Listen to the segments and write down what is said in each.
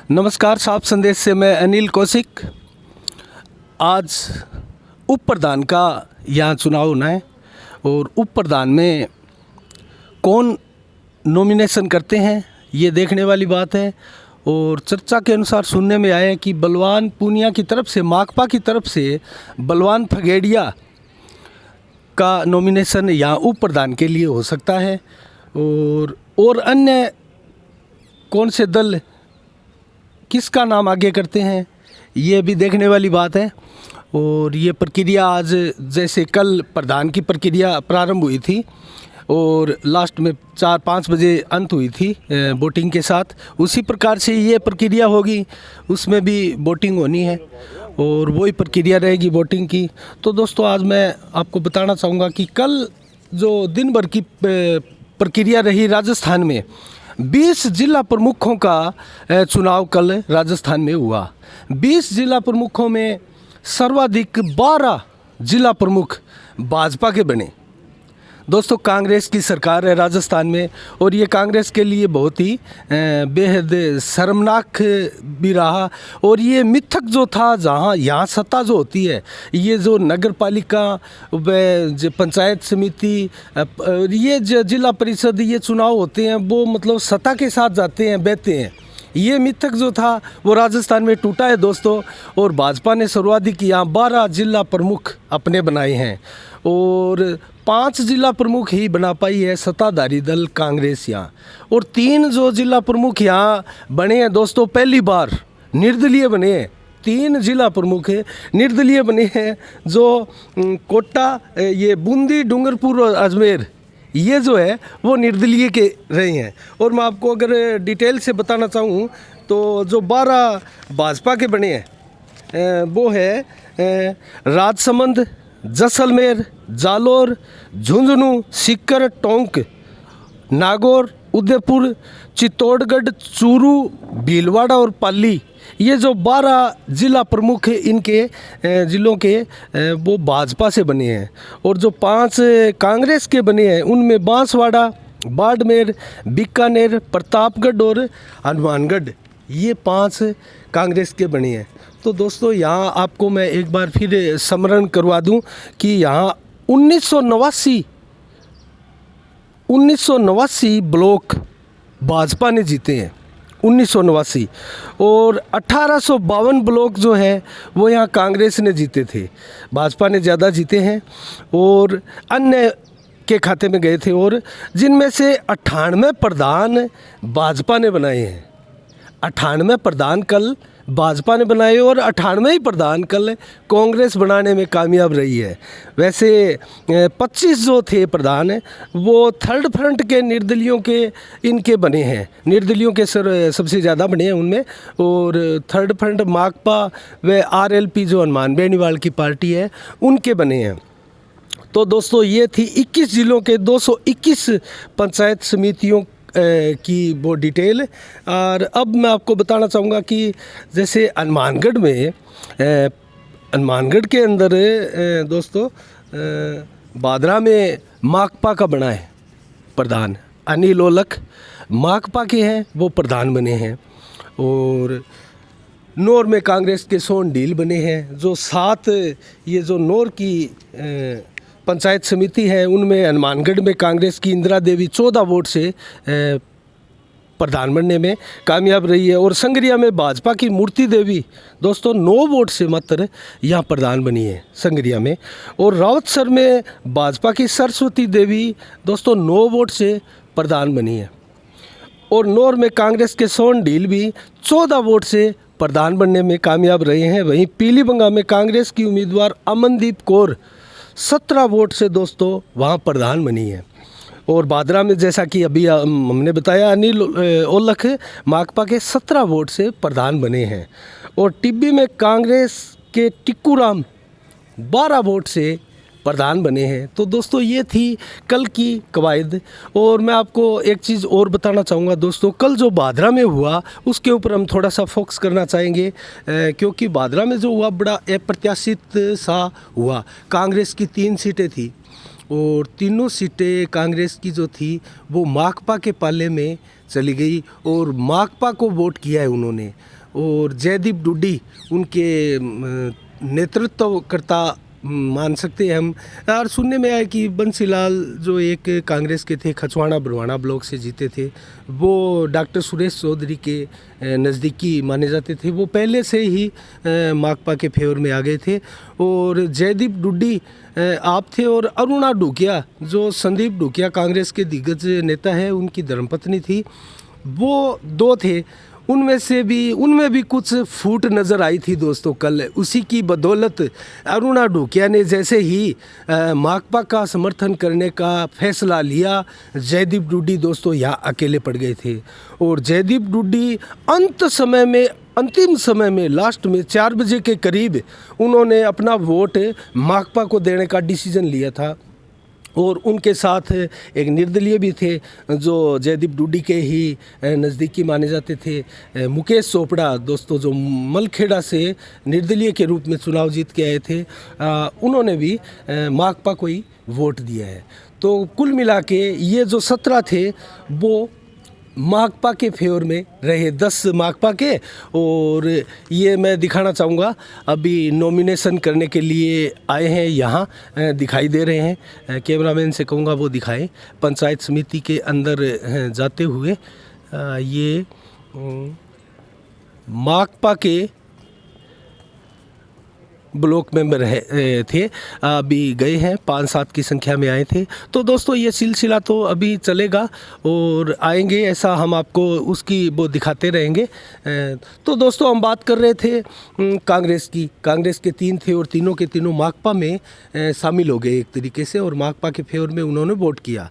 नमस्कार, साफ संदेश से मैं अनिल कौशिक। आज उप प्रधान का यहाँ चुनाव होना है और उप प्रधान में कौन नॉमिनेशन करते हैं ये देखने वाली बात है। और चर्चा के अनुसार सुनने में आया है कि बलवान पूनिया की तरफ से, माकपा की तरफ से बलवान फगेड़िया का नॉमिनेशन यहाँ उप प्रधान के लिए हो सकता है। और अन्य कौन से दल किसका नाम आगे करते हैं ये भी देखने वाली बात है। और ये प्रक्रिया आज, जैसे कल प्रधान की प्रक्रिया प्रारंभ हुई थी और लास्ट में 4-5 बजे अंत हुई थी वोटिंग के साथ, उसी प्रकार से ये प्रक्रिया होगी, उसमें भी वोटिंग होनी है और वही प्रक्रिया रहेगी वोटिंग की। तो दोस्तों, आज मैं आपको बताना चाहूँगा कि कल जो दिन भर की प्रक्रिया रही राजस्थान में, 20 जिला प्रमुखों का चुनाव कल राजस्थान में हुआ। 20 जिला प्रमुखों में सर्वाधिक 12 जिला प्रमुख भाजपा के बने। दोस्तों, कांग्रेस की सरकार है राजस्थान में और ये कांग्रेस के लिए बहुत ही बेहद शर्मनाक भी रहा। और ये मिथक जो था, जहाँ यहाँ सत्ता जो होती है, ये जो नगर पालिका व पंचायत समिति, ये जिला परिषद, ये चुनाव होते हैं, वो मतलब सत्ता के साथ जाते हैं, बहते हैं। ये मिथक जो था वो राजस्थान में टूटा है दोस्तों। और भाजपा ने सर्वाधिक यहाँ 12 जिला प्रमुख अपने बनाए हैं और 5 जिला प्रमुख ही बना पाई है सत्ताधारी दल कांग्रेस यहाँ। और 3 जो जिला प्रमुख यहाँ बने हैं दोस्तों, पहली बार निर्दलीय बने हैं। 3 जिला प्रमुख निर्दलीय बने हैं, जो कोटा, ये बूंदी, डूंगरपुर और अजमेर, ये जो है वो निर्दलीय के रहे हैं। और मैं आपको अगर डिटेल से बताना चाहूँ तो जो 12 भाजपा के बने हैं वो है राजसमंद, जैसलमेर, जालोर, झुंझुनू, सीकर, टोंक, नागौर, उदयपुर, चित्तौड़गढ़, चूरू, भीलवाड़ा और पाली। ये जो 12 जिला प्रमुख इनके ज़िलों के वो भाजपा से बने हैं। और जो 5 कांग्रेस के बने हैं उनमें बांसवाड़ा, बाड़मेर, बीकानेर, प्रतापगढ़ और हनुमानगढ़, ये 5 कांग्रेस के बने हैं। तो दोस्तों, यहाँ आपको मैं एक बार फिर स्मरण करवा दूं कि यहाँ 1989 ब्लॉक भाजपा ने जीते हैं, 1989। और 1852 ब्लॉक जो है वो यहाँ कांग्रेस ने जीते थे, भाजपा ने ज़्यादा जीते हैं और अन्य के खाते में गए थे। और जिनमें से 98 प्रधान भाजपा ने बनाए हैं। 98 प्रधान कल भाजपा ने बनाए और 98 ही प्रधान कल कांग्रेस बनाने में कामयाब रही है। वैसे 25 जो थे प्रधान वो थर्ड फ्रंट के निर्दलियों के इनके बने हैं, निर्दलियों के सबसे ज़्यादा बने हैं उनमें। और थर्ड फ्रंट माकपा व आरएलपी जो हनुमान बेनीवाल की पार्टी है उनके बने हैं। तो दोस्तों, ये थी 21 जिलों के 221 पंचायत समितियों की वो डिटेल। और अब मैं आपको बताना चाहूँगा कि जैसे हनुमानगढ़ में, हनुमानगढ़ के अंदर दोस्तों बादरा में माकपा का बना है प्रधान, अनिल ओलख माकपा के हैं, वो प्रधान बने हैं। और नौर में कांग्रेस के सोन डील बने हैं। जो 7 ये जो नौर की पंचायत समिति है उनमें हनुमानगढ़ में कांग्रेस की इंदिरा देवी 14 वोट से प्रधान बनने में कामयाब रही है। और संगरिया में भाजपा की मूर्ति देवी दोस्तों 9 वोट से मात्र यहाँ प्रधान बनी है संगरिया में। और रावतसर में भाजपा की सरस्वती देवी दोस्तों 9 वोट से प्रधान बनी है। और नौर में कांग्रेस के सोन डील भी 14 वोट से प्रधान बनने में कामयाब रहे हैं। वहीं पीलीबंगा में कांग्रेस की उम्मीदवार अमनदीप कौर 17 वोट से दोस्तों वहाँ प्रधान बनी है। और बादरा में जैसा कि अभी हमने बताया, अनिल ओलख माकपा के 17 वोट से प्रधान बने हैं। और टिब्बी में कांग्रेस के टिक्कूराम 12 वोट से प्रधान बने हैं। तो दोस्तों, ये थी कल की कवायद। और मैं आपको एक चीज़ और बताना चाहूँगा दोस्तों, कल जो बादरा में हुआ उसके ऊपर हम थोड़ा सा फोकस करना चाहेंगे, क्योंकि बादरा में जो हुआ बड़ा अप्रत्याशित सा हुआ। कांग्रेस की 3 सीटें थी और तीनों सीटें कांग्रेस की जो थी वो माकपा के पाले में चली गई और माकपा को वोट किया है उन्होंने। और जयदीप डुड्डी उनके नेतृत्वकर्ता मान सकते हैं हम। और सुनने में आया कि बंसीलाल जो एक कांग्रेस के थे, खचवाड़ा बरवाड़ा ब्लॉक से जीते थे, वो डॉक्टर सुरेश चौधरी के नज़दीकी माने जाते थे। वो पहले से ही माकपा के फेवर में आ गए थे। और जयदीप डुड्डी आप थे और अरुणा डुकिया जो संदीप डुकिया कांग्रेस के दिग्गज नेता है, उनकी धर्मपत्नी थी, वो दो थे। उनमें भी कुछ फूट नज़र आई थी दोस्तों कल। उसी की बदौलत अरुणा डुकिया ने जैसे ही माकपा का समर्थन करने का फैसला लिया, जयदीप डुड्डी दोस्तों यहाँ अकेले पड़ गए थे। और जयदीप डुड्डी अंतिम समय में लास्ट में 4 बजे के करीब उन्होंने अपना वोट माकपा को देने का डिसीजन लिया था। और उनके साथ एक निर्दलीय भी थे जो जयदीप डुड्डी के ही नज़दीकी माने जाते थे, मुकेश चोपड़ा दोस्तों, जो मलखेड़ा से निर्दलीय के रूप में चुनाव जीत के आए थे। उन्होंने भी माकपा को ही वोट दिया है। तो कुल मिला के ये जो 17 थे वो माकपा के फेवर में रहे, 10 माकपा के। और ये मैं दिखाना चाहूँगा, अभी नॉमिनेशन करने के लिए आए हैं, यहाँ दिखाई दे रहे हैं। कैमरामैन से कहूँगा वो दिखाएं, पंचायत समिति के अंदर जाते हुए। ये माकपा के ब्लॉक मेंबर थे, अभी गए हैं, 5-7 की संख्या में आए थे। तो दोस्तों ये सिलसिला तो अभी चलेगा और आएंगे, ऐसा हम आपको उसकी वो दिखाते रहेंगे। तो दोस्तों हम बात कर रहे थे कांग्रेस की। कांग्रेस के 3 थे और तीनों के तीनों माकपा में शामिल हो गए एक तरीके से, और माकपा के फेवर में उन्होंने वोट किया।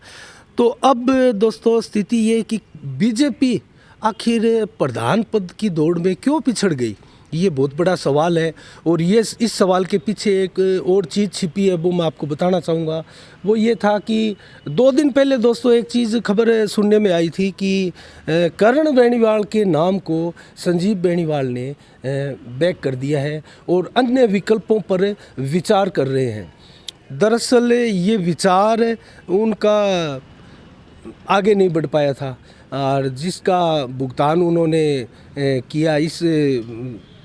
तो अब दोस्तों स्थिति ये कि बीजेपी आखिर प्रधान पद की दौड़ में क्यों पिछड़ गई, ये बहुत बड़ा सवाल है। और ये इस सवाल के पीछे एक और चीज़ छिपी है, वो मैं आपको बताना चाहूँगा। वो ये था कि 2 दिन पहले दोस्तों एक चीज़ खबर सुनने में आई थी कि करण बेनीवाल के नाम को संजीव बेनीवाल ने बैक कर दिया है और अन्य विकल्पों पर विचार कर रहे हैं। दरअसल ये विचार उनका आगे नहीं बढ़ पाया था, और जिसका भुगतान उन्होंने किया इस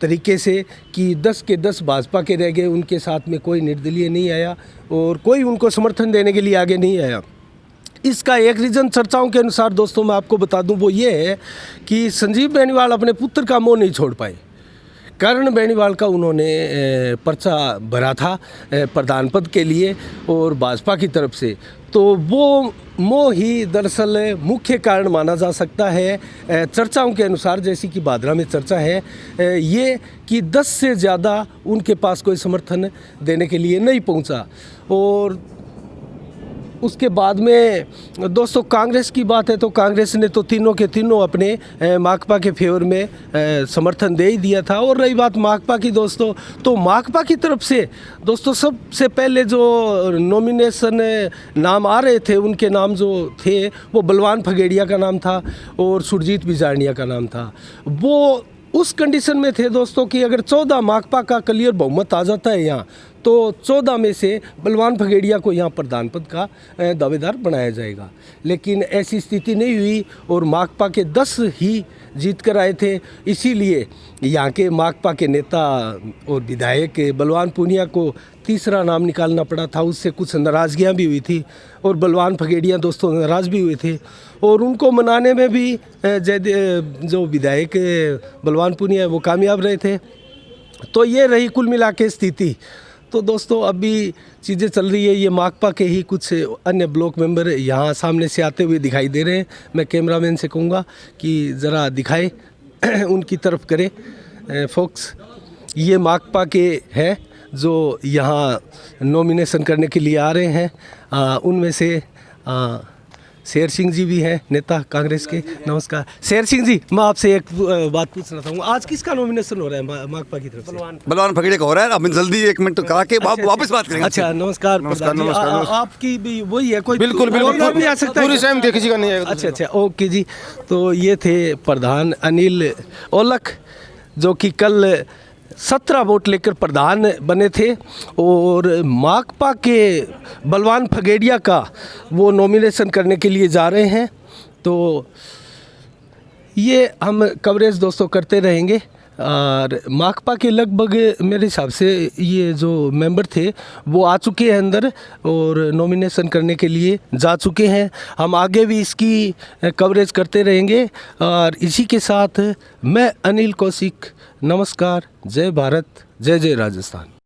तरीके से कि 10 के 10 भाजपा के रह गए, उनके साथ में कोई निर्दलीय नहीं आया और कोई उनको समर्थन देने के लिए आगे नहीं आया। इसका एक रीज़न चर्चाओं के अनुसार दोस्तों मैं आपको बता दूं, वो ये है कि संजीव बेनीवाल अपने पुत्र का मोह नहीं छोड़ पाए। करण बेनीवाल का उन्होंने पर्चा भरा था प्रधान पद के लिए और भाजपा की तरफ से, तो वो मोह ही दरअसल मुख्य कारण माना जा सकता है चर्चाओं के अनुसार। जैसी कि भादरा में चर्चा है ये कि 10 से ज़्यादा उनके पास कोई समर्थन देने के लिए नहीं पहुंचा। और उसके बाद में दोस्तों कांग्रेस की बात है तो कांग्रेस ने तो तीनों के तीनों अपने माकपा के फेवर में समर्थन दे ही दिया था। और रही बात माकपा की दोस्तों, तो माकपा की तरफ से दोस्तों सबसे पहले जो नॉमिनेशन नाम आ रहे थे, उनके नाम जो थे वो बलवान फगेड़िया का नाम था और सुरजीत बिजारनिया का नाम था। वो उस कंडीशन में थे दोस्तों कि अगर 14 माकपा का क्लियर बहुमत आ जाता है यहाँ, तो 14 में से बलवान फगेड़िया को यहाँ प्रधान पद का दावेदार बनाया जाएगा। लेकिन ऐसी स्थिति नहीं हुई और माकपा के 10 ही जीत कर आए थे। इसीलिए यहाँ के माकपा के नेता और विधायक बलवान पूनिया को तीसरा नाम निकालना पड़ा था। उससे कुछ नाराज़गियाँ भी हुई थी और बलवान फगेड़िया दोस्तों नाराज़ भी हुए थे और उनको मनाने में भी जो विधायक बलवान पूनिया वो कामयाब रहे थे। तो ये रही कुल मिला के स्थिति। तो दोस्तों अभी चीज़ें चल रही है, ये माकपा के ही कुछ अन्य ब्लॉक मेंबर यहाँ सामने से आते हुए दिखाई दे रहे हैं। मैं कैमरामैन से कहूँगा कि ज़रा दिखाए उनकी तरफ करे फोक्स। ये माकपा के हैं जो यहाँ नॉमिनेशन करने के लिए आ रहे हैं। उनमें से शेर सिंह जी भी हैं, नेता कांग्रेस के। नमस्कार शेर सिंह जी, मैं आपसे एक बात पूछना चाहूँगा, आज किसका नॉमिनेशन हो रहा है माकपा की तरफ से? बलवान फगड़िया का हो रहा है। अब जल्दी 1 मिनट कहा के वापस बात करेंगे। अच्छा नमस्कार। आपकी भी वही है कोई? बिल्कुल भी आ सकता है, पूरी सहम थे, किसी का नहीं है। अच्छा ओके जी। तो ये थे प्रधान अनिल औलख जो कि कल 17 वोट लेकर प्रधान बने थे और माकपा के बलवान फगेड़िया का वो नॉमिनेशन करने के लिए जा रहे हैं। तो ये हम कवरेज दोस्तों करते रहेंगे। और माकपा के लगभग मेरे हिसाब से ये जो मेंबर थे वो आ चुके हैं अंदर और नॉमिनेशन करने के लिए जा चुके हैं। हम आगे भी इसकी कवरेज करते रहेंगे। और इसी के साथ मैं अनिल कौशिक, नमस्कार, जय भारत, जय जय राजस्थान।